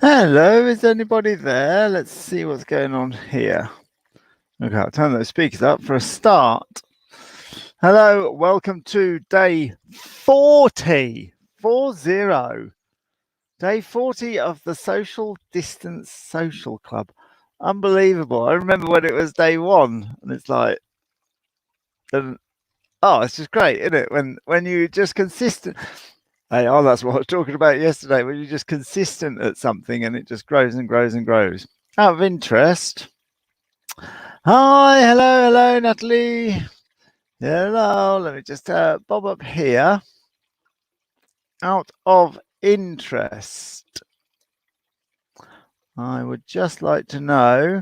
Hello, is anybody there? Let's see what's going on here. Okay, I'll turn those speakers up for a start. Hello, welcome to day 40. Day 40 of the Social Distance Social Club. Unbelievable. I remember when it was day one, and it's like, it's just great, isn't it? When you just consistent. Hey, that's what I was talking about yesterday. When you're just consistent at something and it just grows and grows and grows. Out of interest. Hi, hello, Natalie. Hello, let me just bob up here. Out of interest, I would just like to know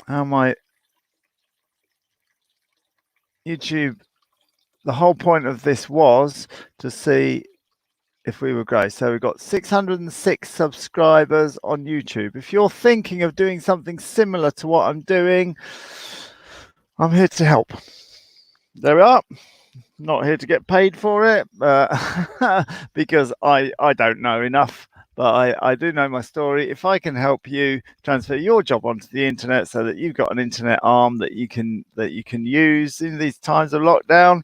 how my YouTube, the whole point of this was to see if we were great. So we've got 606 subscribers on YouTube. If you're thinking of doing something similar to what I'm doing, I'm here to help. There we are. Not here to get paid for it, because I don't know enough, but I do know my story. If I can help you transfer your job onto the internet so that you've got an internet arm that you can use in these times of lockdown,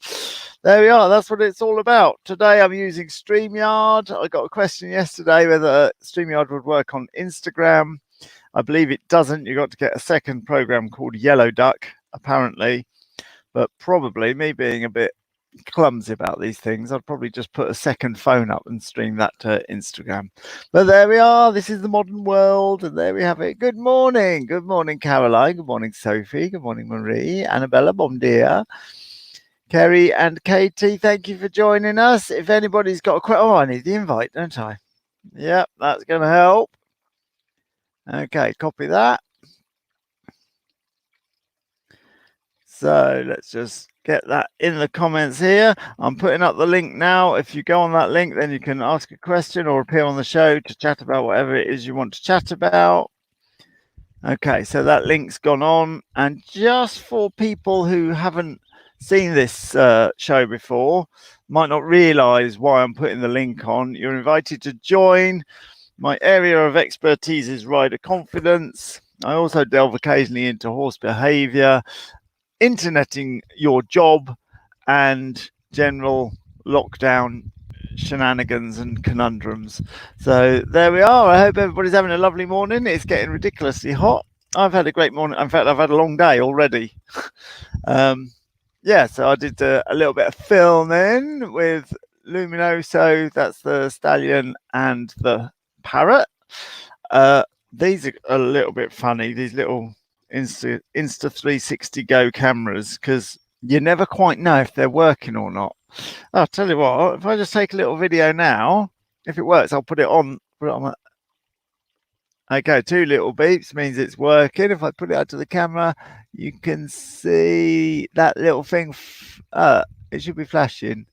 there we are. That's what it's all about. Today I'm using StreamYard. I got a question yesterday whether StreamYard would work on Instagram. I believe it doesn't. You got to get a second program called Yellow Duck, apparently. But probably, me being a bit clumsy about these things, I'd probably just put a second phone up and stream that to Instagram. But there we are. This is the modern world, and there we have it. Good morning. Good morning, Caroline. Good morning, Sophie. Good morning, Marie. Annabella, bon dia. Kerry and Katie, thank you for joining us. If anybody's got a question, I need the invite, don't I? Yep, that's going to help. Okay, copy that. So let's just get that in the comments here. I'm putting up the link now. If you go on that link, then you can ask a question or appear on the show to chat about whatever it is you want to chat about. Okay, so that link's gone on. And just for people who haven't seen this show before, might not realize why I'm putting the link on, you're invited to join. My area of expertise is rider confidence. I also delve occasionally into horse behavior, interneting your job, and general lockdown shenanigans and conundrums. So there we are. I hope everybody's having a lovely morning. It's getting ridiculously hot. I've had a great morning. In fact, I've had a long day already. Yeah, so I did a little bit of filming with Luminoso. That's the stallion and the parrot. These are a little bit funny, these little Insta 360 Go cameras, because you never quite know if they're working or not. I'll tell you what, if I just take a little video now, if it works, I'll put it on. Okay, 2 little beeps means it's working. If I put it out to the camera, you can see that little thing. It should be flashing.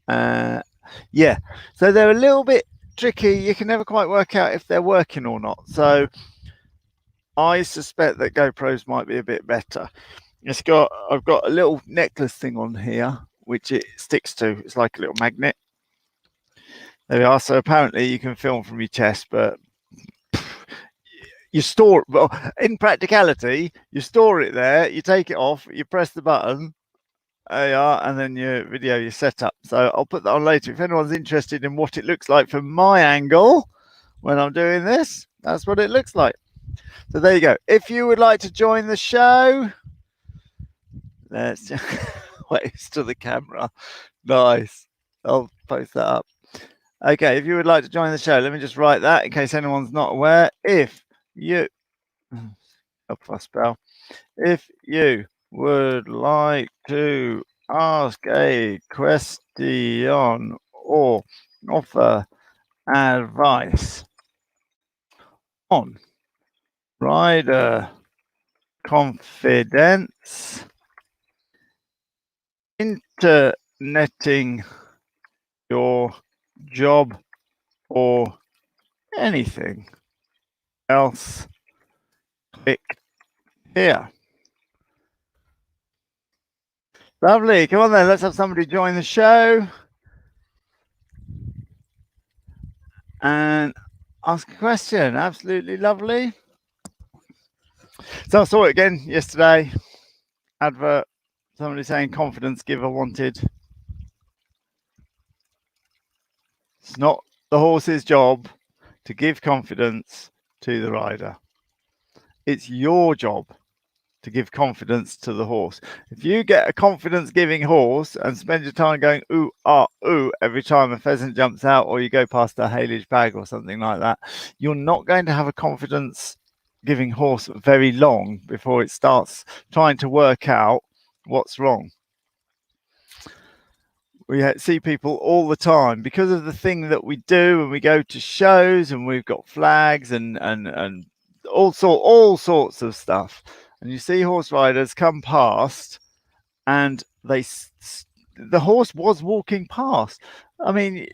Yeah, so they're a little bit tricky. You can never quite work out if they're working or not. So I suspect that GoPros might be a bit better. I've got a little necklace thing on here, which it sticks to. It's like a little magnet. There we are. So apparently you can film from your chest, but you store it. Well, in practicality, you store it there, you take it off, you press the button, there you are, and then your video, your setup. So I'll put that on later. If anyone's interested in what it looks like from my angle when I'm doing this, that's what it looks like. So there you go. If you would like to join the show, let's just waves to the camera. Nice. I'll post that up. Okay, if you would like to join the show, let me just write that in case anyone's not aware. If you would like to ask a question or offer advice on rider confidence, interneting your job, or anything else, click here. Lovely. Come on then, let's have somebody join the show. And ask a question. Absolutely lovely. So I saw it again yesterday. Advert. Somebody saying confidence giver wanted. It's not the horse's job to give confidence to the rider. It's your job to give confidence to the horse. If you get a confidence giving horse and spend your time going ooh, ah, ooh every time a pheasant jumps out or you go past a haylage bag or something like that, you're not going to have a confidence giving horse very long before it starts trying to work out what's wrong. We see people all the time because of the thing that we do when we go to shows and we've got flags and all sorts of stuff. And you see horse riders come past and the horse was walking past. I mean,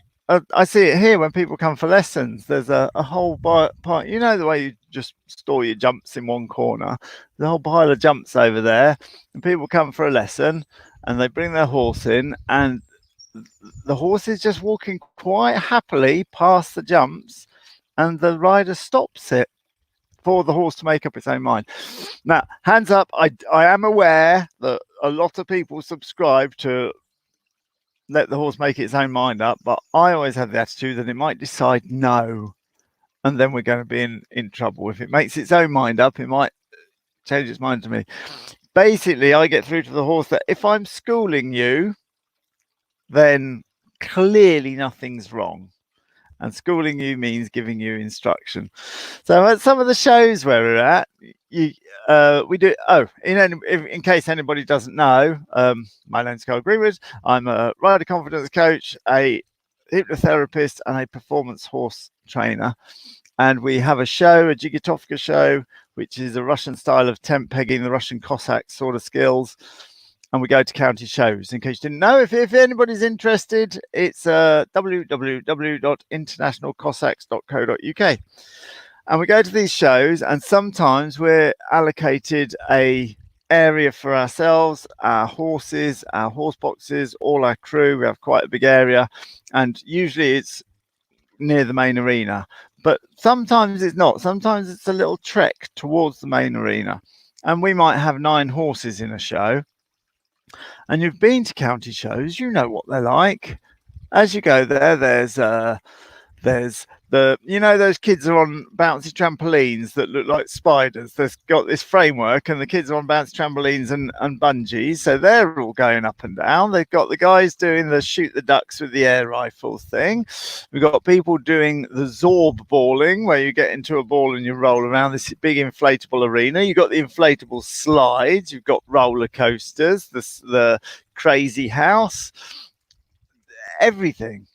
I see it here when people come for lessons. There's a whole part, you know, the way you just store your jumps in one corner. The whole pile of jumps over there, and people come for a lesson and they bring their horse in, and the horse is just walking quite happily past the jumps, and the rider stops it for the horse to make up its own mind. Now, hands up, I am aware that a lot of people subscribe to let the horse make its own mind up, but I always have the attitude that it might decide no, and then we're going to be in trouble. If it makes its own mind up, it might change its mind to me. Basically, I get through to the horse that if I'm schooling you, then clearly nothing's wrong. And schooling you means giving you instruction. So at some of the shows where we're at, we do. Oh, in case anybody doesn't know, my name's Carl Greenwood. I'm a rider confidence coach, a hypnotherapist, and a performance horse trainer. And we have a show, a Jigotovka show, which is a Russian style of tent pegging, the Russian Cossack sort of skills. And we go to county shows. In case you didn't know, if anybody's interested, it's www.internationalcossacks.co.uk. And we go to these shows, and sometimes we're allocated a area for ourselves, our horses, our horse boxes, all our crew. We have quite a big area, and usually it's near the main arena. But sometimes it's not. Sometimes it's a little trek towards the main arena. And we might have 9 horses in a show. And you've been to county shows, you know what they're like. As you go there, there's the, you know, those kids are on bouncy trampolines that look like spiders. They've got this framework, and the kids are on bouncy trampolines and bungees, so they're all going up and down. They've got the guys doing the shoot the ducks with the air rifle thing. We've got people doing the Zorb balling, where you get into a ball and you roll around this big inflatable arena. You've got the inflatable slides. You've got roller coasters, the crazy house, everything.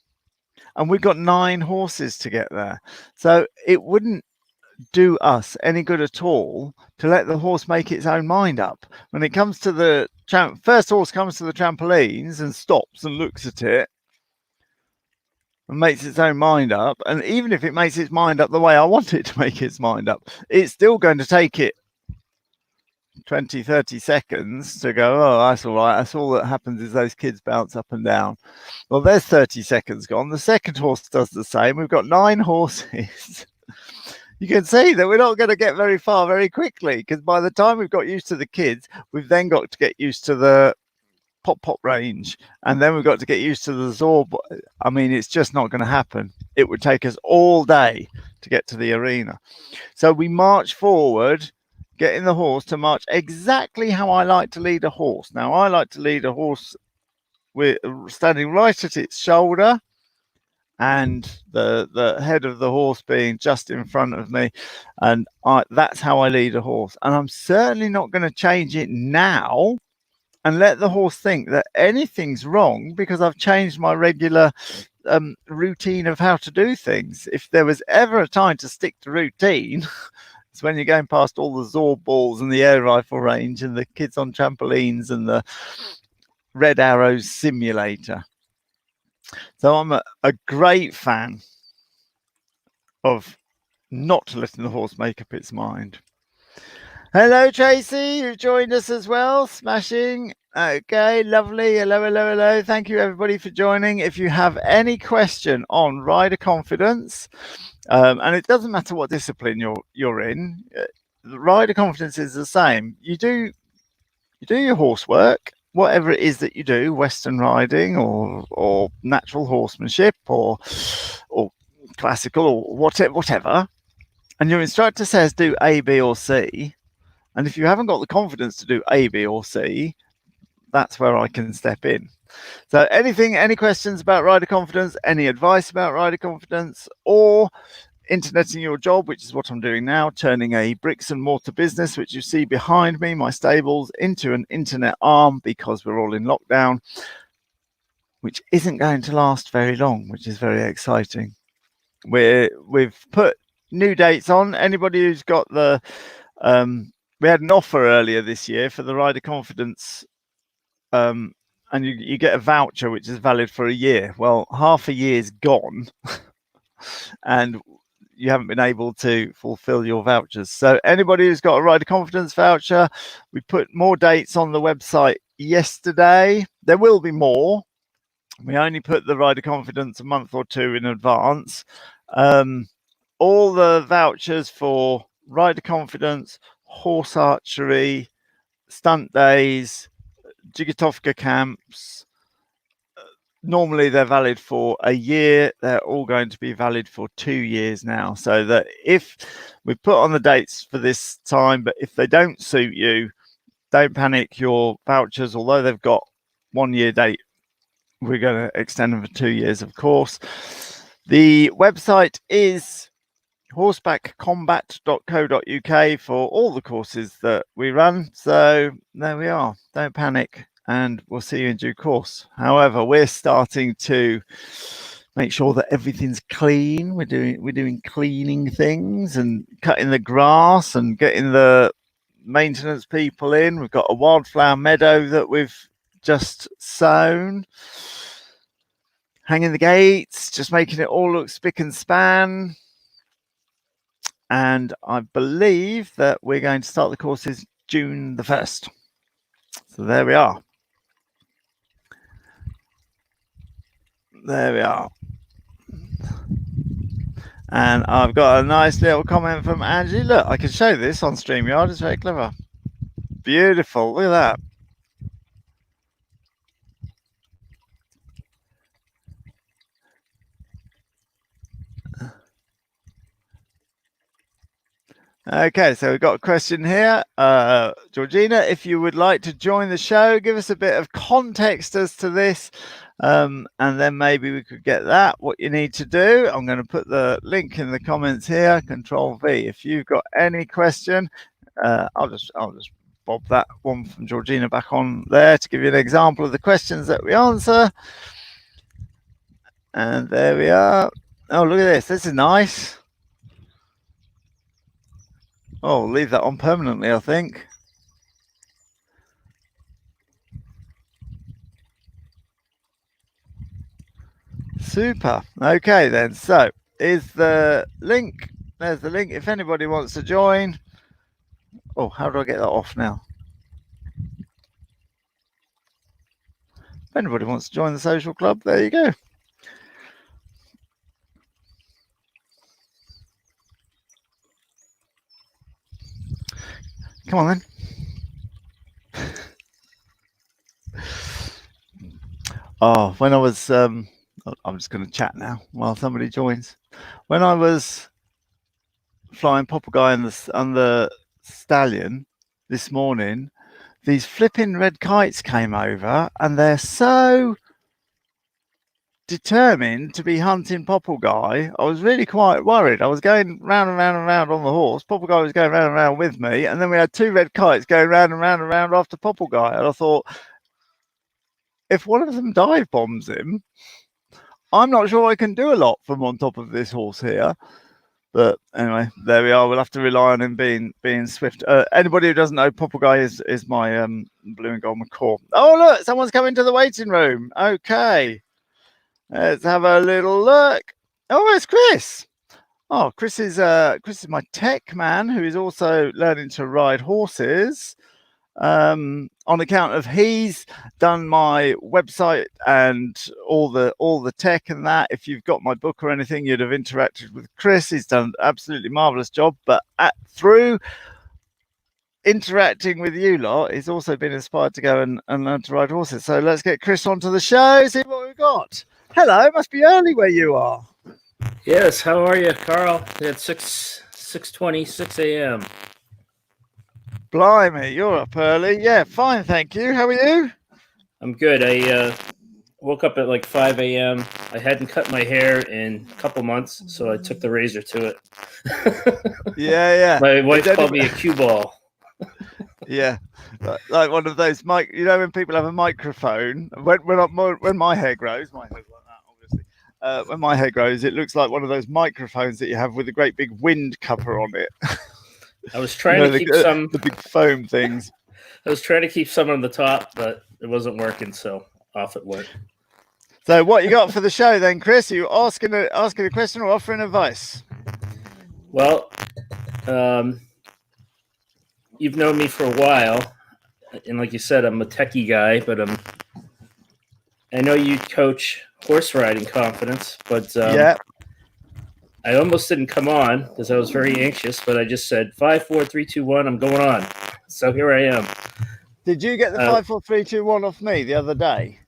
And we've got 9 horses to get there. So it wouldn't do us any good at all to let the horse make its own mind up. When it comes to the first horse comes to the trampolines and stops and looks at it and makes its own mind up. And even if it makes its mind up the way I want it to make its mind up, it's still going to take it 20, 30 seconds to go, oh, that's all right. That's all that happens is those kids bounce up and down. Well, there's 30 seconds gone. The second horse does the same. We've got 9 horses. You can see that we're not going to get very far very quickly, because by the time we've got used to the kids, we've then got to get used to the pop range, and then we've got to get used to the Zorb. I mean, it's just not going to happen. It would take us all day to get to the arena. So we march forward, getting the horse to march exactly how I like to lead a horse. Now, I like to lead a horse with standing right at its shoulder, and the head of the horse being just in front of me, and that's how I lead a horse. And I'm certainly not going to change it now and let the horse think that anything's wrong because I've changed my regular routine of how to do things. If there was ever a time to stick to routine, it's when you're going past all the Zorb balls and the air rifle range and the kids on trampolines and the Red Arrows simulator. So I'm a great fan of not letting the horse make up its mind. Hello, Tracy, who joined us as well. Smashing. Okay, lovely. Hello, hello, hello. Thank you, everybody, for joining. If you have any question on rider confidence, and it doesn't matter what discipline you're in, rider confidence is the same. You do your horse work, whatever it is that you do, Western riding or natural horsemanship or classical or whatever, and your instructor says do A, B, or C, and if you haven't got the confidence to do A, B, or C, that's where I can step in. So any questions about rider confidence, any advice about rider confidence, or interneting your job, which is what I'm doing now, turning a bricks and mortar business, which you see behind me, my stables, into an internet arm because we're all in lockdown, which isn't going to last very long, which is very exciting. We've put new dates on. Anybody who's got the we had an offer earlier this year for the rider confidence, and you get a voucher which is valid for a year. Well, half a year's gone and you haven't been able to fulfill your vouchers. So anybody who's got a rider confidence voucher, we put more dates on the website yesterday. There will be more. We only put the rider confidence a month or two in advance. All the vouchers for rider confidence, horse archery, stunt days, Jigotovka camps, normally they're valid for a year. They're all going to be valid for 2 years now. So that if we put on the dates for this time, but if they don't suit you, don't panic. Your vouchers, although they've got 1 year date, we're going to extend them for 2 years, of course. The website is horsebackcombat.co.uk for all the courses that we run. So there we are. Don't panic, and we'll see you in due course. However, we're starting to make sure that everything's clean. We're doing cleaning things and cutting the grass and getting the maintenance people in. We've got a wildflower meadow that we've just sown. Hanging the gates, just making it all look spick and span. And I believe that we're going to start the courses June the 1st. So there we are. There we are. And I've got a nice little comment from Angie. Look, I can show this on StreamYard. It's very clever. Beautiful. Look at that. Okay, so we've got a question here. Georgina, if you would like to join the show, give us a bit of context as to this, and then maybe we could get that. What you need to do, I'm going to put the link in the comments here, Control V. If you've got any question, I'll just bob that one from Georgina back on there to give you an example of the questions that we answer. And there we are. Oh, look at this. This is nice. Oh, we'll leave that on permanently, I think. Super. Okay, then. So, is the link. There's the link. If anybody wants to join. Oh, how do I get that off now? If anybody wants to join the social club, there you go. Come on, then. Oh, when I was, I'm just going to chat now while somebody joins. When I was flying Popeye on the Stallion this morning, these flipping red kites came over, and they're so determined to be hunting Popeye. I was really quite worried. I was going round and round and round on the horse. Popeye was going round and round with me, and then we had 2 red kites going round and round and round after Popeye. And I thought, if one of them dive bombs him, I'm not sure I can do a lot from on top of this horse here. But anyway, there we are. We'll have to rely on him being swift. Anybody who doesn't know, Popeye is my blue and gold macaw. Oh, look, someone's coming to the waiting room. Okay. Let's have a little look. Oh, it's Chris. Oh, Chris is my tech man who is also learning to ride horses. on account of he's done my website and all the tech and that. If you've got my book or anything, you'd have interacted with Chris. He's done an absolutely marvelous job. But through interacting with you lot, he's also been inspired to go and learn to ride horses. So let's get Chris onto the show, see what we've got. Hello, it must be early where you are. Yes, how are you, Carl? It's 6:26 a.m. Blimey, you're up early. Yeah, fine, thank you. How are you? I'm good. I woke up at like 5 a.m. I hadn't cut my hair in a couple months, so I took the razor to it. Yeah. My wife called me a cue ball. Yeah, like one of those mic. You know when people have a microphone. When my hair grows, my hair's like that, obviously. When my hair grows, it looks like one of those microphones that you have with a great big wind cover on it. I was trying to keep the big foam things. I was trying to keep some on the top, but it wasn't working, so off it went. So what you got for the show then, Chris? Are you asking a question or offering advice? Well, you've known me for a while, and like you said, I'm a techie guy, but I know you coach horse riding confidence, but yeah. I almost didn't come on because I was very anxious, but I just said 5, 4, 3, 2, 1. I'm going on. So here I am. Did you get the 5, 4, 3, 2, 1 off me the other day?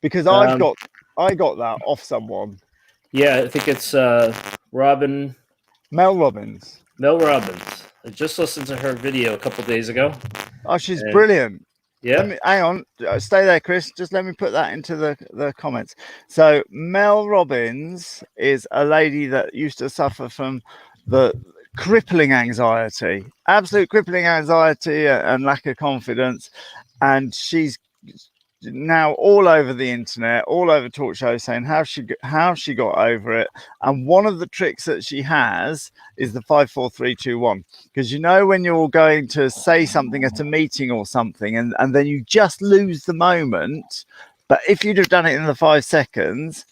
Because I got that off someone. Yeah, I think it's Mel Robbins. Mel Robbins. I just listened to her video a couple days ago. Oh, she's brilliant. Yeah. Hang on, stay there, Chris. Just let me put that into the comments. So Mel Robbins is a lady that used to suffer from the crippling anxiety, absolute crippling anxiety and lack of confidence. And she's now all over the internet, all over talk shows, saying how she got over it. And one of the tricks that she has is the 5, 4, 3, 2, 1. Because you know when you're going to say something at a meeting or something, and then you just lose the moment. But if you'd have done it in the 5 seconds,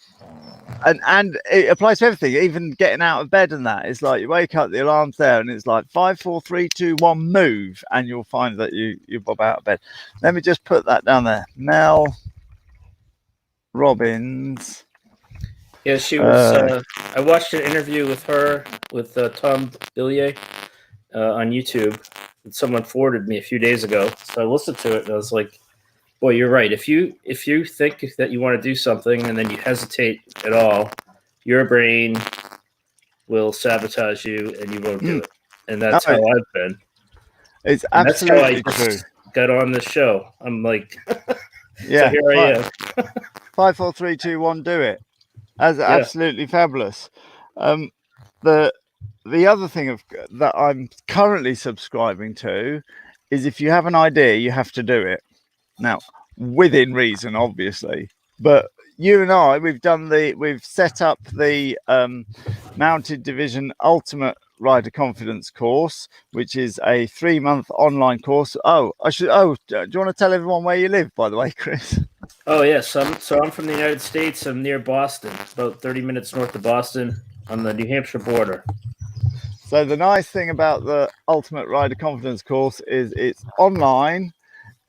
and it applies to everything, even getting out of bed and that. It's like you wake up, the alarm's there, and it's like 5, 4, 3, 2, 1, move, and you'll find that you bob out of bed. Let me just put that down there. Mel Robbins. Yeah, she was. I watched an interview with her with Tom Billier on YouTube. Someone forwarded me a few days ago, so I listened to it and I was like, "Boy, you're right. If you think that you want to do something and then you hesitate at all, your brain will sabotage you and you won't do it." And that's how I've been. It's absolutely true. Got on the show. I'm like, yeah, so here I am. 5, 4, 3, 2, 1, do it. That's absolutely fabulous. The other thing that I'm currently subscribing to is if you have an idea, you have to do it. Now, within reason, obviously, but you and I, we've set up the Mounted Division Ultimate Rider Confidence course, which is a 3-month online course. Do you want to tell everyone where you live, by the way, Chris? Oh yes, so I'm from the United States. I'm near Boston, about 30 minutes north of Boston, on the New Hampshire border. So the nice thing about the Ultimate Rider Confidence course is it's online.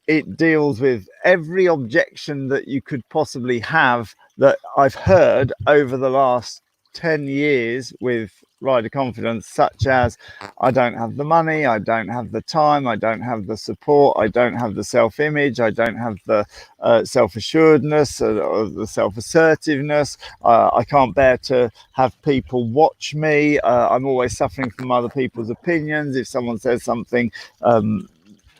It deals with every objection that you could possibly have that I've heard over the last 10 years with rider confidence, such as I don't have the money, I don't have the time, I don't have the support, I don't have the self-image, I don't have the self-assuredness or the self-assertiveness, I can't bear to have people watch me, I'm always suffering from other people's opinions. If someone says something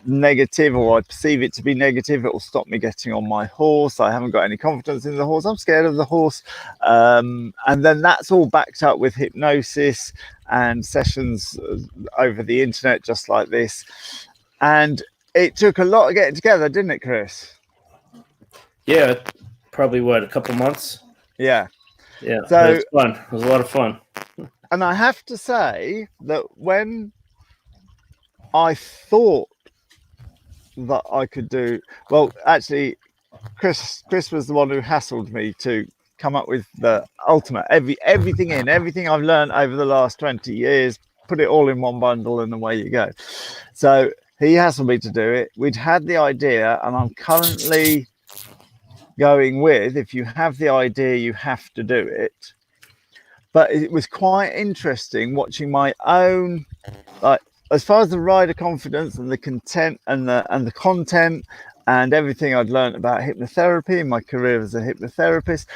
negative or I perceive it to be negative, it will stop me getting on my horse. I haven't got any confidence in the horse, I'm scared of the horse, and then that's all backed up with hypnosis and sessions over the internet just like this. And it took a lot of getting together, didn't it, Chris? Yeah, probably a couple months. Yeah, so it was fun. It was a lot of fun. And I have to say that when I thought that I could do well, actually Chris was the one who hassled me to come up with the ultimate everything I've learned over the last 20 years, put it all in one bundle and away you go. So He hassled me to do it. We'd had the idea, and I'm currently going with, if you have the idea, you have to do it. But it was quite interesting watching my own, like, as far as the rider confidence and the content and the content and everything I'd learned about hypnotherapy in my career as a hypnotherapist,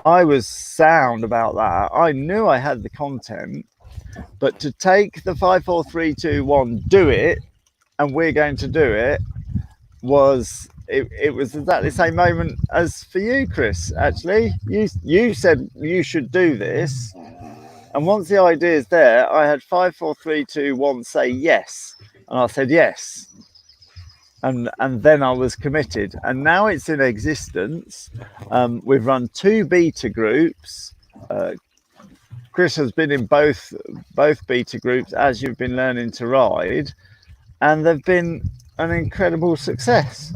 I was sound about that. I knew I had the content, but to take the 5, 4, 3, 2, 1, do it, and we're going to do it, was it was exactly the same moment as for you, Chris. Actually, you said you should do this, and once the idea is there, I had 5, 4, 3, 2, 1 say yes, and I said yes, and then I was committed, and now it's in existence. We've run 2 beta groups. Chris has been in both beta groups as you've been learning to ride, and they've been an incredible success.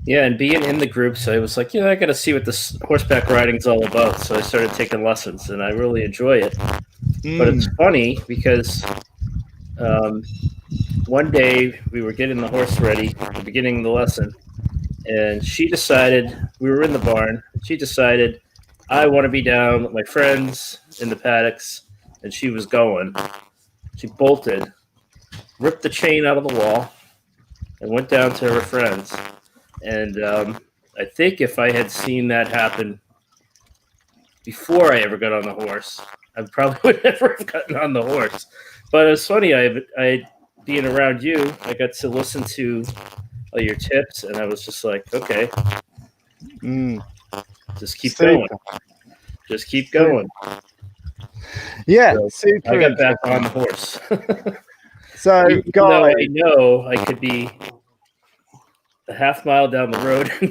Yeah, and being in the groups, I was like, I got to see what this horseback riding is all about. So I started taking lessons, and I really enjoy it. But it's funny because one day we were getting the horse ready at the beginning of the lesson, and she decided, we were in the barn, she decided, I want to be down with my friends in the paddocks, and she was going. She bolted, ripped the chain out of the wall, and went down to her friends. And I think if I had seen that happen before I ever got on the horse, I probably would never have gotten on the horse. But it was funny. I being around you, I got to listen to all your tips, and I was just like, okay, just keep going. Just keep going. Yeah, so super. I got back on the horse. So, guys, I know I could be a half mile down the road in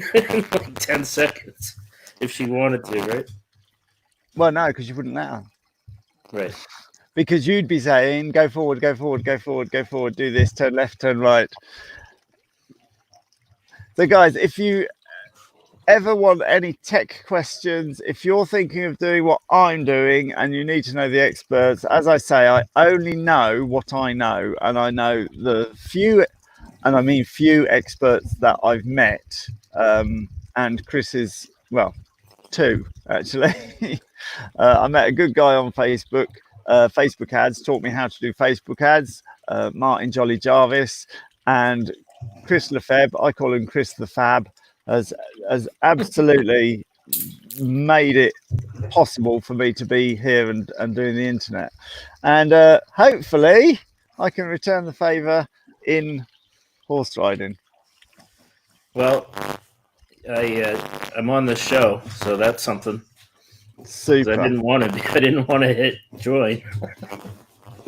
like 10 seconds if she wanted to, right? Well, no, because you wouldn't let her. Right. Because you'd be saying, go forward, go forward, go forward, go forward, do this, turn left, turn right. So, guys, if you ever want any tech questions, if you're thinking of doing what I'm doing and you need to know the experts, as I say, I only know what I know, and I know the few, and I mean few experts that I've met, and Chris is, well, 2 actually. I met a good guy on Facebook, Facebook ads, taught me how to do Facebook ads, Martin Jolly Jarvis, and Chris Lefebvre, I call him Chris the Fab, has absolutely made it possible for me to be here and doing the internet. And hopefully I can return the favour in horse riding. Well, I'm on this show, so that's something. Super. I didn't want to hit join.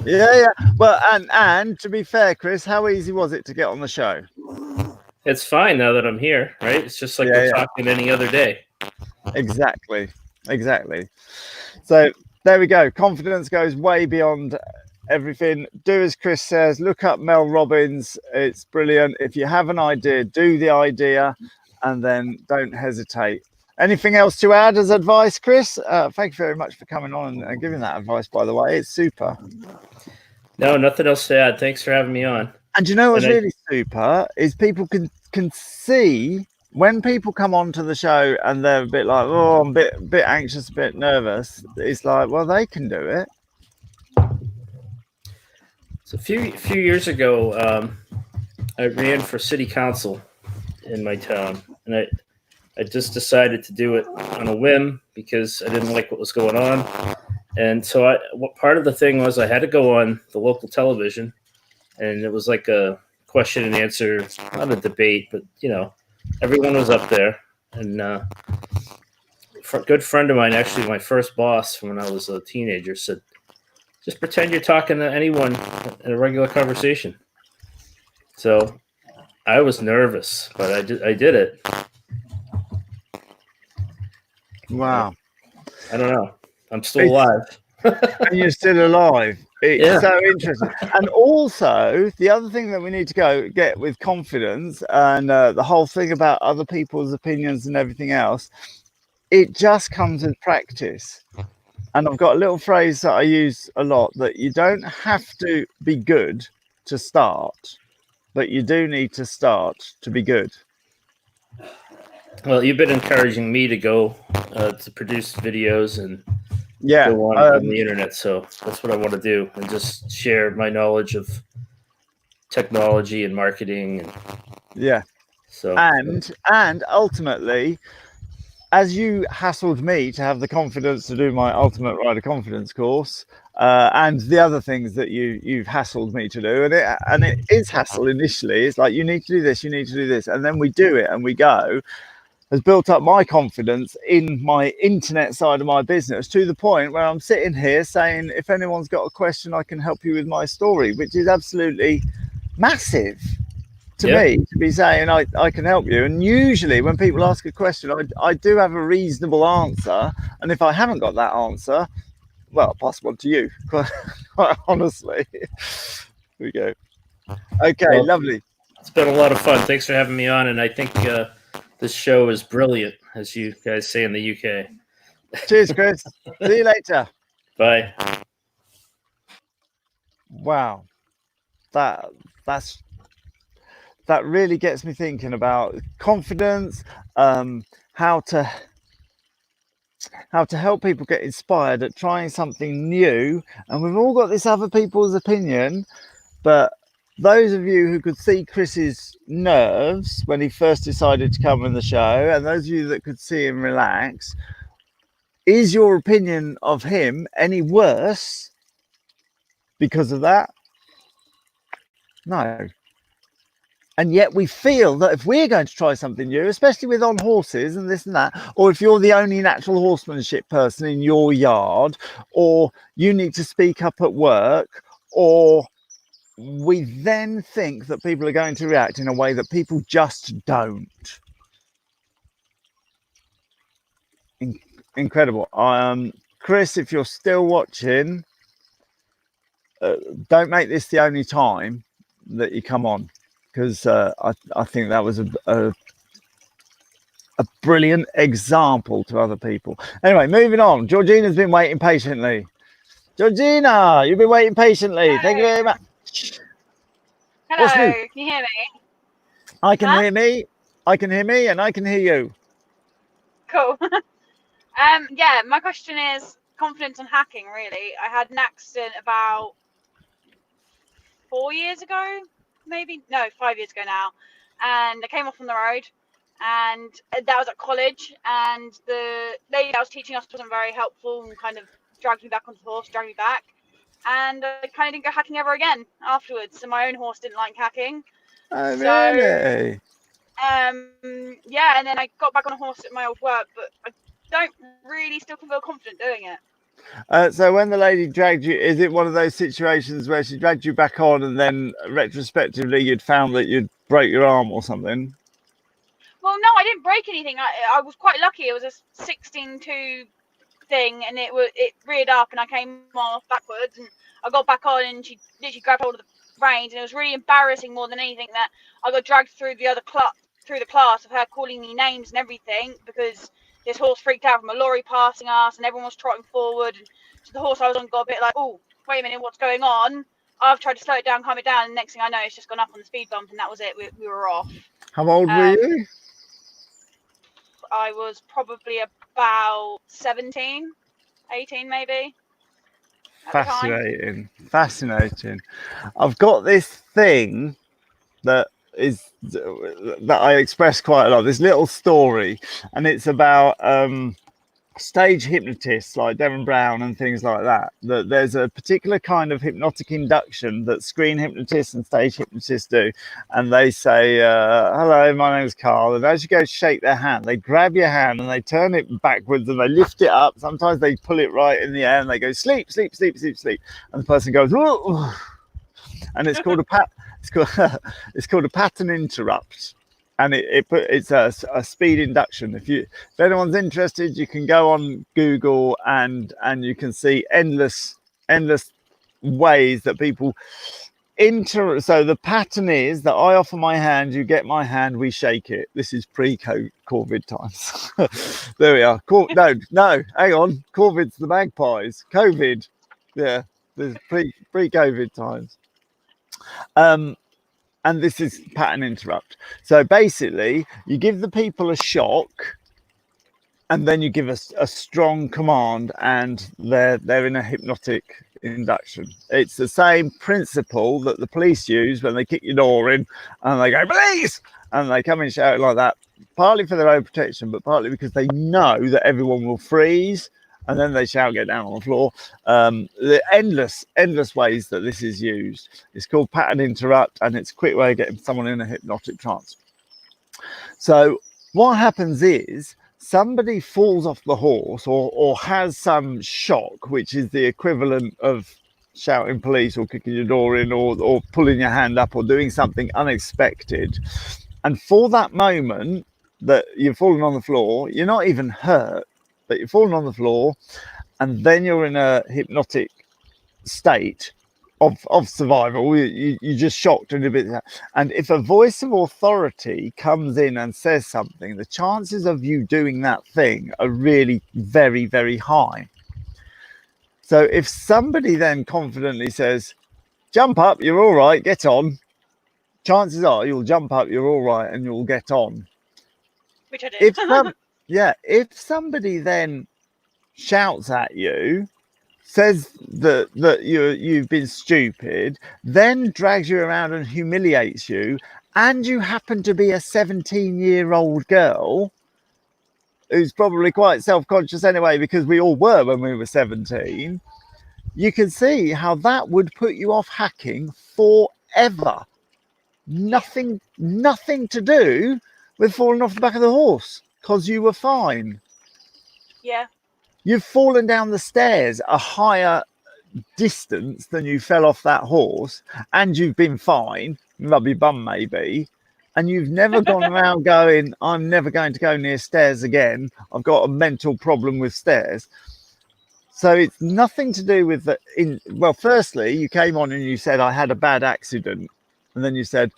Yeah. Well, and to be fair, Chris, how easy was it to get on the show? It's fine now that I'm here, right? It's just like we're talking any other day. Exactly. So there we go. Confidence goes way beyond everything. Do as Chris says. Look up Mel Robbins. It's brilliant. If you have an idea, do the idea, and then don't hesitate. Anything else to add as advice, Chris? Thank you very much for coming on and giving that advice, by the way. It's super. No, nothing else to add. Thanks for having me on. And you know what's really super is people can see when people come onto the show and they're a bit like, oh, I'm a bit anxious, a bit nervous. It's like, well, they can do it. So a few years ago, I ran for city council in my town, and I just decided to do it on a whim because I didn't like what was going on. And so what part of the thing was I had to go on the local television, and it was like a question and answer, not a debate, but everyone was up there. And a good friend of mine, actually my first boss from when I was a teenager, said, just pretend you're talking to anyone in a regular conversation. So I was nervous, but I did it. Wow. I don't know. I'm still alive. And you're still alive. It's so interesting. And also, the other thing that we need to get with confidence and the whole thing about other people's opinions and everything else, it just comes with practice. And I've got a little phrase that I use a lot, that you don't have to be good, to start, but you do need to start to be good. Well, you've been encouraging me to go to produce videos and Yeah, go on the internet, so that's what I want to do, and just share my knowledge of technology and marketing. And yeah. so, And ultimately, as you hassled me to have the confidence to do my Ultimate Rider Confidence course, and the other things that you've hassled me to do, and it is hassle initially. It's like, you need to do this, you need to do this, and then we do it and we go. Has built up my confidence in my internet side of my business, to the point where I'm sitting here saying, if anyone's got a question, I can help you with my story, which is absolutely massive to me, to be saying I can help you. And usually when people ask a question, I do have a reasonable answer, and if I haven't got that answer, well, I'll pass one to you, quite honestly. Here we go. Okay, well, lovely. It's been a lot of fun. Thanks for having me on, and I think this show is brilliant, as you guys say in the UK. Cheers, Chris. See you later. Bye. Wow, that really gets me thinking about confidence, how to help people get inspired at trying something new. And we've all got this other people's opinion, but those of you who could see Chris's nerves when he first decided to come on the show, and those of you that could see him relax, is your opinion of him any worse because of that? No. And yet we feel that if we're going to try something new, especially with on horses and this and that, or if you're the only natural horsemanship person in your yard, or you need to speak up at work, or we then think that people are going to react in a way that people just don't. Incredible. Chris, if you're still watching, don't make this the only time that you come on, because I think that was a brilliant example to other people. Anyway, moving on. Georgina's been waiting patiently. Georgina, you've been waiting patiently. Hello. Thank you very much. Hello, can you hear me? I can hear me. I can hear me, and I can hear you. Cool. Yeah, my question is confidence on hacking, really. I had an accident about 4 years ago, maybe? No, 5 years ago now. And I came off on the road, and that was at college, and the lady that was teaching us wasn't very helpful and kind of dragged me back onto the horse, dragged me back. And I kind of didn't go hacking ever again afterwards. So my own horse didn't like hacking. Oh, really? Yeah, and then I got back on a horse at my old work, but I don't really still feel confident doing it. So when the lady dragged you, is it one of those situations where she dragged you back on and then retrospectively you'd found that you'd broke your arm or something? Well, no, I didn't break anything. I was quite lucky. It was a 16-2 thing, and it reared up, and I came off backwards, and I got back on, and she literally grabbed hold of the reins, and it was really embarrassing more than anything that I got dragged through the class of her calling me names and everything, because this horse freaked out from a lorry passing us, and everyone was trotting forward, and so the horse I was on got a bit like, oh, wait a minute, what's going on? I've tried to slow it down, calm it down, and the next thing I know, it's just gone up on the speed bump, and that was it. We were off. How old were you? I was probably about 17, 18 maybe. Fascinating. I've got this thing that I express quite a lot, this little story, and it's about stage hypnotists like Devon Brown and things like that. That there's a particular kind of hypnotic induction that screen hypnotists and stage hypnotists do, and they say, hello, my name's Carl, and as you go to shake their hand, they grab your hand and they turn it backwards and they lift it up. Sometimes they pull it right in the air and they go sleep, and the person goes, whoa. And it's called it's called a pattern interrupt, and it's a speed induction. If anyone's interested, you can go on Google and you can see endless ways that people so the pattern is that I offer my hand, you get my hand, we shake it. This is pre-COVID times. There we are. No, hang on. COVID's the magpies. COVID, yeah, this is pre-COVID times. And this is pattern interrupt. So basically, you give the people a shock, and then you give us a strong command, and they're in a hypnotic induction. It's the same principle that the police use when they kick your door in and they go, "Police!" and they come in shouting like that, partly for their own protection, but partly because they know that everyone will freeze, and then they shout, "Get down on the floor." The endless ways that this is used. It's called pattern interrupt, and it's a quick way of getting someone in a hypnotic trance. So what happens is somebody falls off the horse or has some shock, which is the equivalent of shouting police or kicking your door in or pulling your hand up or doing something unexpected. And for that moment that you're falling on the floor, you're not even hurt, but you're falling on the floor, and then you're in a hypnotic state of survival. You're just shocked and a bit. And if a voice of authority comes in and says something, the chances of you doing that thing are really very, very high. So if somebody then confidently says, "Jump up, you're all right, get on," chances are you'll jump up, you're all right, and you'll get on. Which I did. If somebody then shouts at you, says that you've been stupid, then drags you around and humiliates you, and you happen to be a 17-year-old girl who's probably quite self-conscious anyway, because we all were when we were 17, you can see how that would put you off hacking forever. Nothing to do with falling off the back of the horse, because you were fine. Yeah. You've fallen down the stairs a higher distance than you fell off that horse, and you've been fine, rub your bum maybe, and you've never gone around going, "I'm never going to go near stairs again. I've got a mental problem with stairs." So it's nothing to do with well, firstly, you came on and you said, "I had a bad accident," and then you said,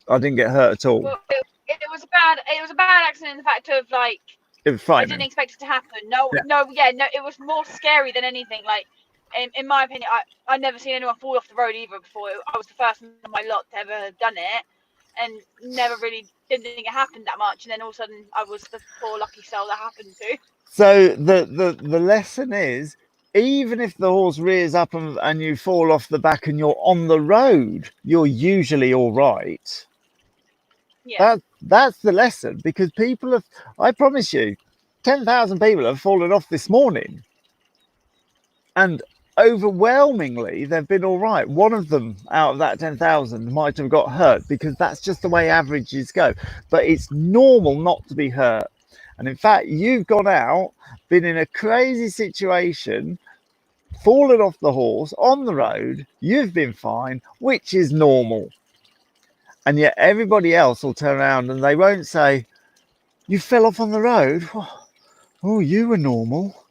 "I didn't get hurt at all." Well, it was a bad accident in the fact of like, It was I frightening. didn't expect it to happen. No, it was more scary than anything. Like, in my opinion, I'd never seen anyone fall off the road either before. I was the first in my lot to ever have done it, and never really didn't think it happened that much. And then all of a sudden, I was the poor lucky soul that happened to. So the lesson is, even if the horse rears up and you fall off the back and you're on the road, you're usually all right. Yeah. That's the lesson, because people have, I promise you, 10,000 people have fallen off this morning, and overwhelmingly they've been all right. One of them out of that 10,000 might have got hurt, because that's just the way averages go. But it's normal not to be hurt. And in fact, you've gone out, been in a crazy situation, fallen off the horse on the road, you've been fine, which is normal. And yet everybody else will turn around and they won't say, "You fell off on the road? Oh, you were normal."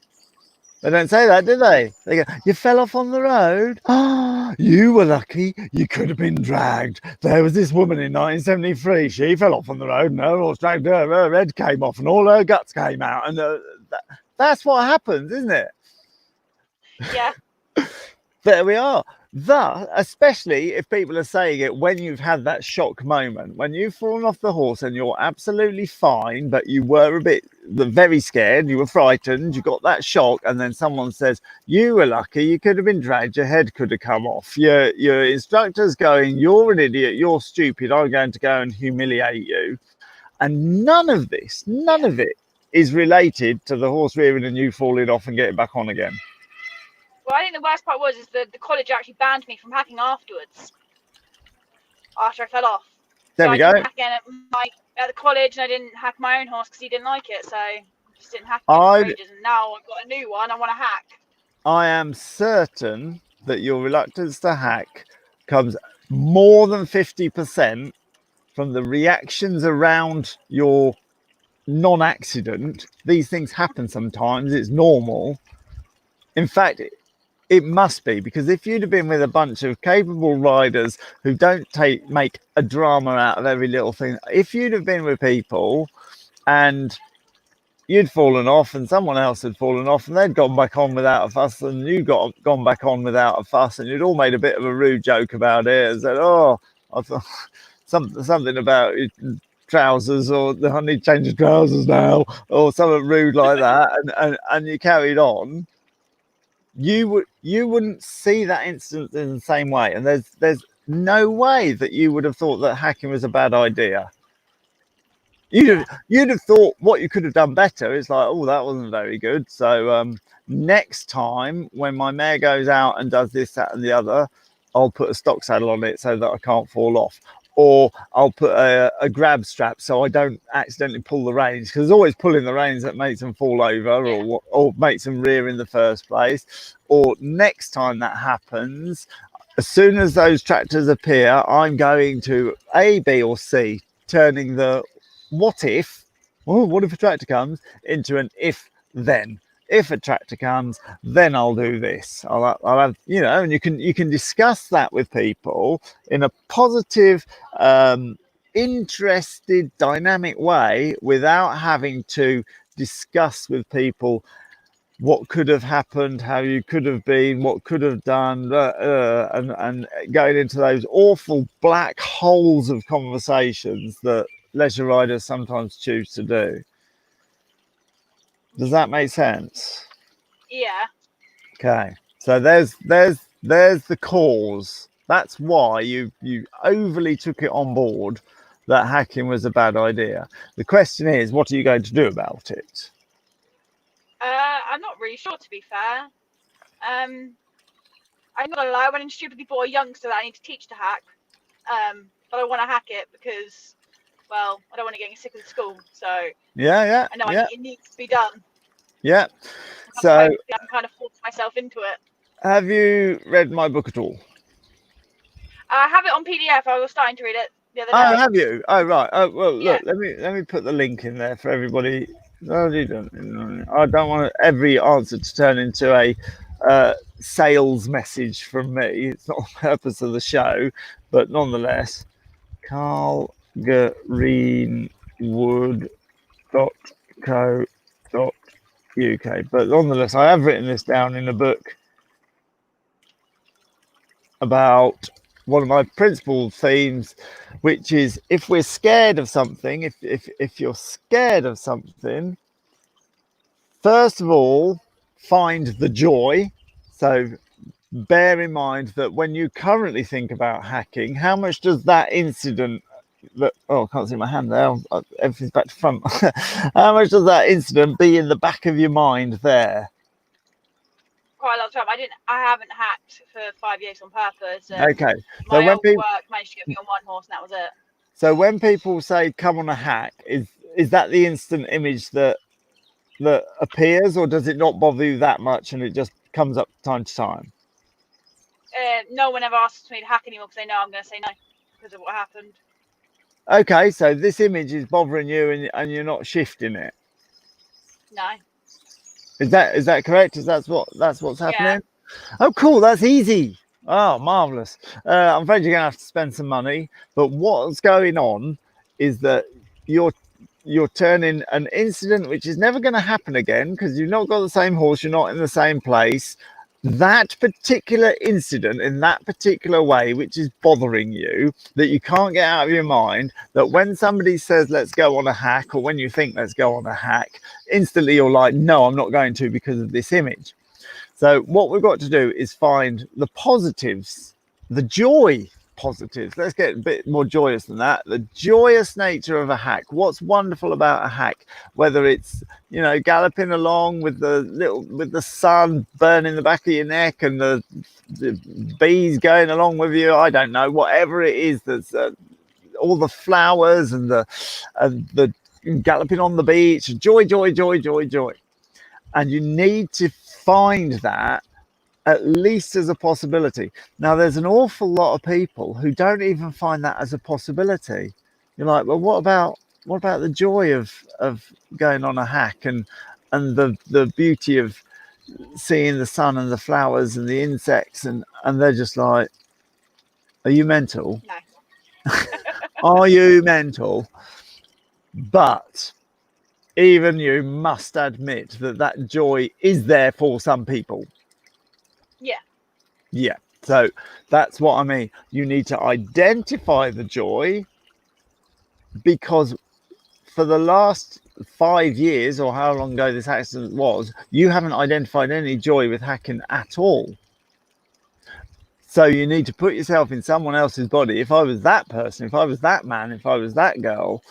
They don't say that, do they? They go, "You fell off on the road? Oh, you were lucky. You could have been dragged. There was this woman in 1973. She fell off on the road, and her horse dragged her. Her head came off and all her guts came out." And that's what happens, isn't it? Yeah. There we are. Especially if people are saying it when you've had that shock moment, when you've fallen off the horse and you're absolutely fine, but you were very scared, you were frightened, you got that shock, and then someone says, "You were lucky, you could have been dragged, your head could have come off." Your instructor's going, "You're an idiot, you're stupid, I'm going to go and humiliate you." And none of it is related to the horse rearing and you falling off and getting back on again. Well, I think the worst part was the college actually banned me from hacking afterwards. After I fell off. There so we I go. didn't hack again at the college, and I didn't hack my own horse because he didn't like it. So I just didn't hack it for ages. And now I've got a new one. I want to hack. I am certain that your reluctance to hack comes more than 50% from the reactions around your non-accident. These things happen sometimes. It's normal. In fact, it must be, because if you'd have been with a bunch of capable riders who don't make a drama out of every little thing, if you'd have been with people and you'd fallen off and someone else had fallen off and they'd gone back on without a fuss and you gone back on without a fuss, and you'd all made a bit of a rude joke about it and said, oh, I thought something about trousers, or I need to change the trousers now, or something rude like that, and you carried on, you wouldn't see that incident in the same way, and there's no way that you would have thought that hacking was a bad idea. You'd have thought what you could have done better is like, oh, that wasn't very good. So next time when my mare goes out and does this, that, and the other, I'll put a stock saddle on it so that I can't fall off. Or I'll put a grab strap so I don't accidentally pull the reins, because there's always pulling the reins that makes them fall over, or makes them rear in the first place. Or next time that happens, as soon as those tractors appear, I'm going to A, B, or C, turning the what if a tractor comes into an if then. If a tractor comes, then I'll do this. I'll have, and you can discuss that with people in a positive, interested, dynamic way, without having to discuss with people what could have happened, how you could have been, what could have done, and going into those awful black holes of conversations that leisure riders sometimes choose to do. Does that make sense? Yeah. Okay. So there's the cause. That's why you overly took it on board that hacking was a bad idea. The question is, what are you going to do about it? I'm not really sure, to be fair. I'm not gonna lie, I went and stupidly bought a youngster that I need to teach to hack. But I want to hack it because, well, I don't want to get sick of the school. So yeah, I know it needs to be done. Yeah. So I can kind of force myself into it. Have you read my book at all? I have it on PDF. I was starting to read it the other day. Oh, have you? Oh, right. Oh, well, look. Let me put the link in there for everybody. No, you don't. I don't want every answer to turn into a sales message from me. It's not the purpose of the show, but nonetheless, carlgreenwood.co.uk. But nonetheless, I have written this down in a book about one of my principal themes, which is, if we're scared of something, if you're scared of something, first of all, find the joy. So bear in mind that when you currently think about hacking, how much does that incident that, oh, I can't see my hand there, everything's back to front. How much does that incident be in the back of your mind there? Quite a lot of time. I haven't hacked for 5 years on purpose. Okay. My old work managed to get me on one horse, and that was it. So when people say come on a hack, is that the instant image that appears, or does it not bother you that much and it just comes up time to time? No one ever asks me to hack anymore because they know I'm going to say no because of what happened. Okay, so this image is bothering you and you're not shifting it. No. Is that correct? That's what's happening? Yeah. Oh, cool. That's easy. Oh, marvelous. I'm afraid you're gonna have to spend some money, but what's going on is that you're turning an incident which is never going to happen again because you've not got the same horse, you're not in the same place. That particular incident in that particular way, which is bothering you, that you can't get out of your mind, that when somebody says let's go on a hack, or when you think let's go on a hack, instantly you're like, no, I'm not going to because of this image. So what we've got to do is find the positives, the joy positives. Let's get a bit more joyous than that. The joyous nature of a hack. What's wonderful about a hack? Whether it's, galloping along with the sun burning the back of your neck and the bees going along with you. I don't know. Whatever it is, that's all the flowers and the galloping on the beach. Joy, joy, joy, joy, joy. And you need to find that at least as a possibility. Now, there's an awful lot of people who don't even find that as a possibility. You're like, well, what about the joy of going on a hack and the beauty of seeing the sun and the flowers and the insects, and they're just like, are you mental? No. Are you mental? But even you must admit that that joy is there for some people. Yeah. Yeah. So that's what I mean. You need to identify the joy, because for the last 5 years, or how long ago this accident was, you haven't identified any joy with hacking at all. So you need to put yourself in someone else's body. If I was that person, if I was that man, if I was that girl,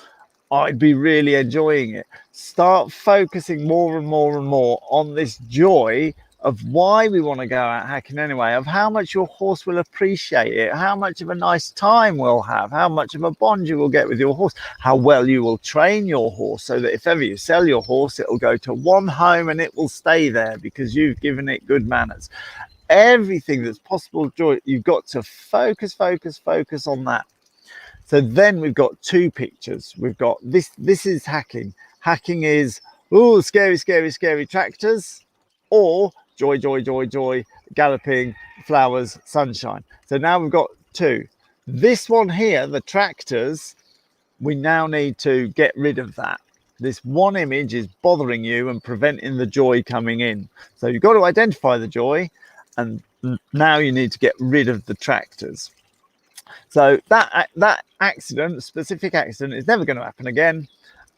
I'd be really enjoying it. Start focusing more and more and more on this joy of why we want to go out hacking anyway, of how much your horse will appreciate it, how much of a nice time we'll have, how much of a bond you will get with your horse, how well you will train your horse, so that if ever you sell your horse, it'll go to one home and it will stay there because you've given it good manners. Everything that's possible joy, you've got to focus on that. So then we've got two pictures. We've got this is hacking. Hacking is, oh, scary tractors, or joy, galloping, flowers, sunshine. So now we've got two. This one here, the tractors, we now need to get rid of that. This one image is bothering you and preventing the joy coming in. So you've got to identify the joy, and now you need to get rid of the tractors. So that accident, specific accident, is never going to happen again.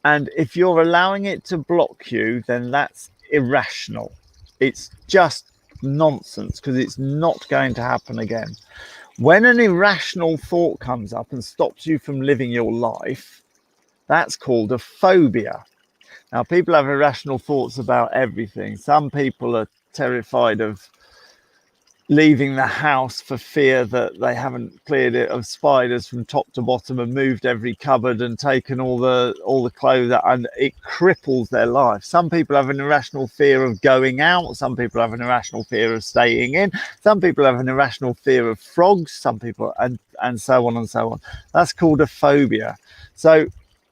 And if you're allowing it to block you, then that's irrational. It's just nonsense, because it's not going to happen again. When an irrational thought comes up and stops you from living your life, that's called a phobia. Now, people have irrational thoughts about everything. Some people are terrified of leaving the house for fear that they haven't cleared it of spiders from top to bottom and moved every cupboard and taken all the clothes out, and it cripples their life. Some people have an irrational fear of going out. Some people have an irrational fear of staying in. Some people have an irrational fear of frogs. Some people, and so on and so on. That's called a phobia. So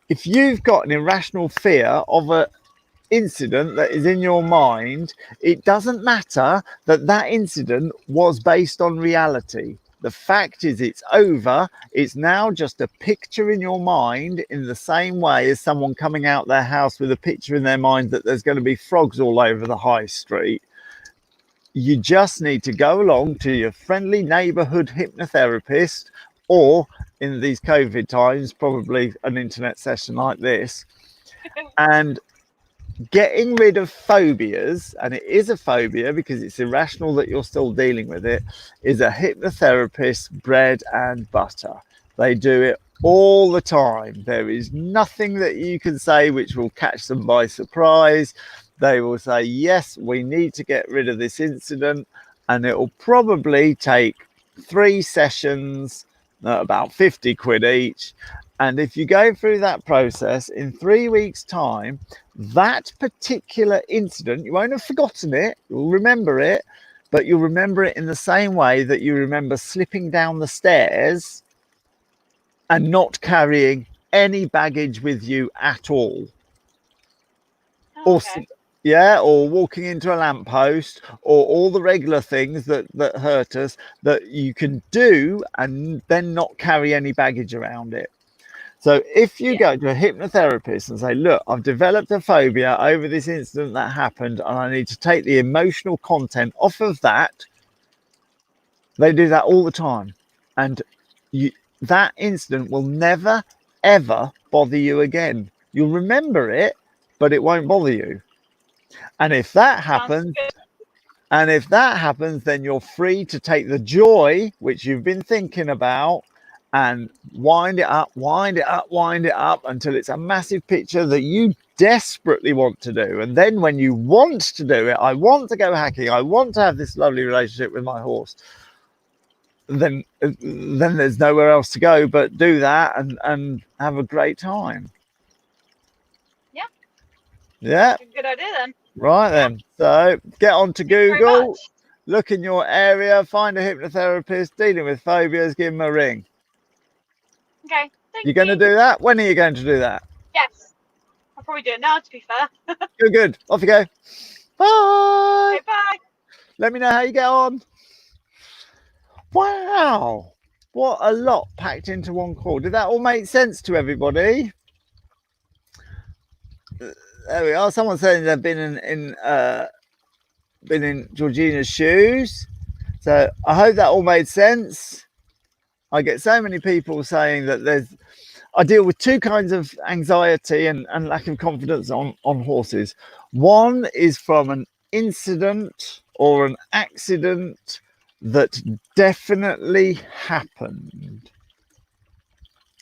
if you've got an irrational fear of a incident that is in your mind, it doesn't matter that that incident was based on reality. The fact is, it's over. It's now just a picture in your mind, in the same way as someone coming out their house with a picture in their mind that there's going to be frogs all over the high street. You just need to go along to your friendly neighborhood hypnotherapist, or in these COVID times, probably an internet session like this, and getting rid of phobias, and it is a phobia because it's irrational that you're still dealing with it, is a hypnotherapist's bread and butter. They do it all the time. There is nothing that you can say which will catch them by surprise. They will say, yes, we need to get rid of this incident, and it will probably take 3 sessions, about 50 quid each. And if you go through that process, in 3 weeks' time, that particular incident, you won't have forgotten it, you'll remember it, but you'll remember it in the same way that you remember slipping down the stairs and not carrying any baggage with you at all. Okay. Or walking into a lamppost, or all the regular things that hurt us that you can do and then not carry any baggage around it. So if you go to a hypnotherapist and say, look, I've developed a phobia over this incident that happened, and I need to take the emotional content off of that, they do that all the time. And that incident will never, ever bother you again. You'll remember it, but it won't bother you. And if that happens, then you're free to take the joy, which you've been thinking about, and wind it up until it's a massive picture that you desperately want to do. And then when you want to do it, I want to go hacking, I want to have this lovely relationship with my horse, then there's nowhere else to go but do that and have a great time. Yeah. Good idea then. Right then. So get onto Google, look in your area, find a hypnotherapist dealing with phobias, give them a ring. Okay. You're going to do that? When are you going to do that? Yes. I'll probably do it now, to be fair. Good. Off you go. Bye. Okay, bye. Let me know how you get on. Wow. What a lot packed into one call. Did that all make sense to everybody? there we are. Someone saying they've been in Georgina's shoes. So I hope that all made sense. I get so many people saying that I deal with two kinds of anxiety and lack of confidence on horses. One is from an incident or an accident that definitely happened.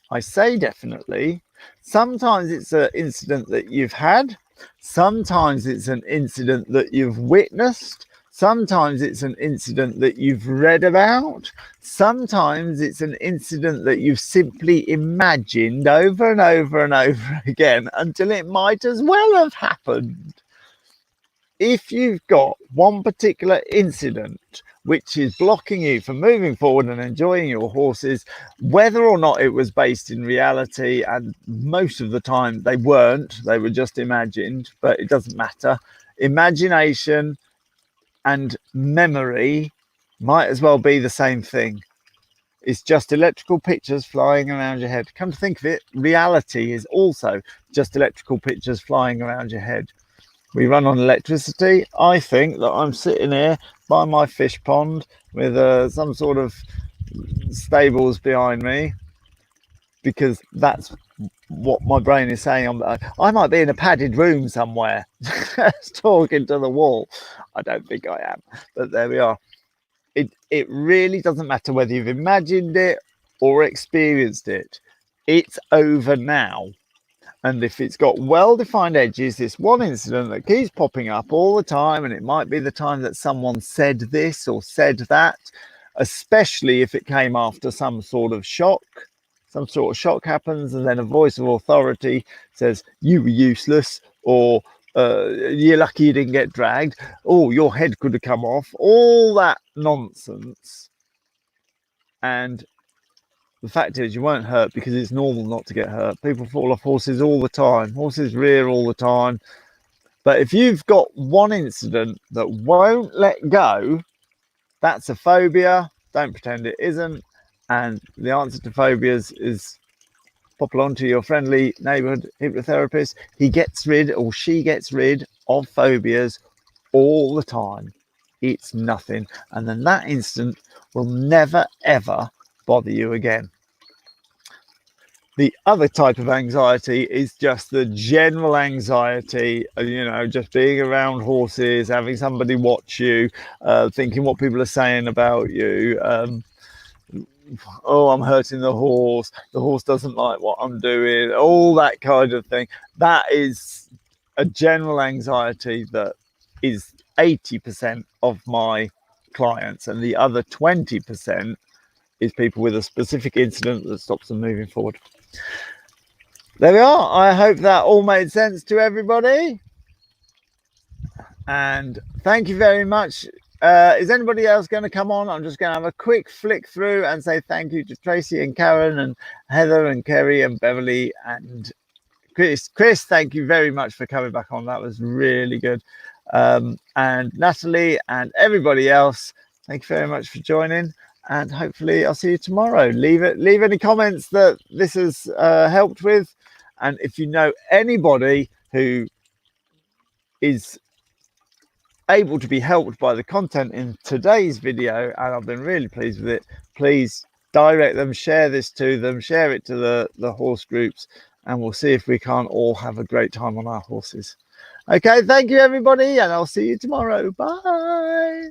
I say definitely. Sometimes it's an incident that you've had. Sometimes it's an incident that you've witnessed. Sometimes it's an incident that you've read about. Sometimes it's an incident that you've simply imagined over and over and over again until it might as well have happened. If you've got one particular incident which is blocking you from moving forward and enjoying your horses, whether or not it was based in reality, and most of the time they weren't, they were just imagined, but it doesn't matter. Imagination and memory might as well be the same thing. It's just electrical pictures flying around your head. Come to think of it, reality is also just electrical pictures flying around your head. We run on electricity. I think that I'm sitting here by my fish pond with some sort of stables behind me, because that's what my brain is saying. I might be in a padded room somewhere talking to the wall. I don't think I am, but there we are. It really doesn't matter whether you've imagined it or experienced it. It's over now. And if it's got well-defined edges, this one incident that keeps popping up all the time, and it might be the time that someone said this or said that, especially if it came after some sort of shock. Some sort of shock happens, and then a voice of authority says, you were useless, or you're lucky you didn't get dragged, oh, your head could have come off, all that nonsense. And the fact is, you won't hurt because it's normal not to get hurt. People fall off horses all the time. Horses rear all the time. But if you've got one incident that won't let go, that's a phobia. Don't pretend it isn't. And the answer to phobias is pop along to your friendly neighbourhood hypnotherapist. He gets rid, or she gets rid, of phobias all the time. It's nothing. And then that incident will never, ever bother you again. The other type of anxiety is just the general anxiety, just being around horses, having somebody watch you, thinking what people are saying about you. Oh, I'm hurting the horse doesn't like what I'm doing, all that kind of thing. That is a general anxiety that is 80% of my clients, and the other 20% is people with a specific incident that stops them moving forward. There we are. I hope that all made sense to everybody, and thank you very much. Is anybody else going to come on? I'm just going to have a quick flick through and say thank you to Tracy and Karen and Heather and Kerry and Beverly and Chris. Thank you very much for coming back on. That was really good. And Natalie and everybody else, thank you very much for joining. And hopefully I'll see you tomorrow. Leave any comments that this has helped with. And if you know anybody who is able to be helped by the content in today's video, and I've been really pleased with it, please direct them, share this to them, share it to the horse groups, and we'll see if we can't all have a great time on our horses. Okay, thank you everybody, and I'll see you tomorrow. Bye.